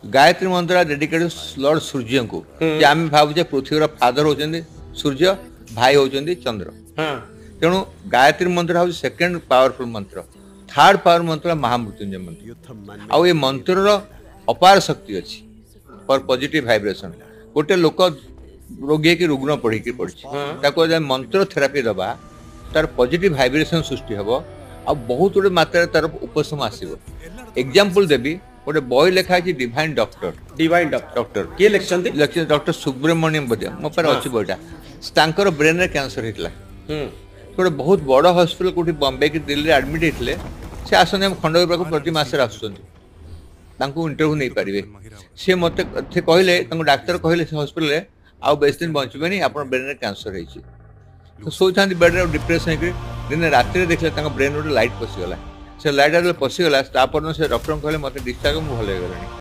गायत्री मंत्र dedicated Lord सूर्य को आम भावुचे पृथ्वी फादर होती सूर्य भाई होती चंद्र तेणु गायत्री मंत्र हूँ सेकेंड पावरफुल मंत्र थर्ड पावर मंत्र महामृत्युंजय मंत्र आउ ये मंत्र अपार शक्ति अच्छी फॉर पॉजिटिव वाइब्रेशन गोटे लोक रोगी की रुग्ण पढ़ी पड़ी मंत्र थेरापी दबा तार पॉजिटिव वाइब्रेशन सृष्टि हम आ बहुत गुड़े मात्रा तार उपशम आसो एग्जांपल देवी गोटे बही लिखा है डिवाइन डॉक्टर किए लिखिं डॉक्टर सुब्रमण्यम बोधे मो पास अच्छी बहीटा ब्रेन रे कैंसर होता गोटे बहुत बड़ हॉस्पिटल कौटी बॉम्बे की दिल्ली एडमिट होते से आसने हम खंडगीर पाक प्रति मास इंटरव्यू नहीं पारे सी मत कहले डाक्तर कहले हॉस्पिटल आउ बेस दिन बचबे आप ब्रेन रे कैंसर हो शोता बेड्रे डिप्रेसन दिन राति देखले ब्रेन गोटे लाइट पशिगला से लाइट पशिगला से डॉक्टर कहले मत डिस्चार्ज भल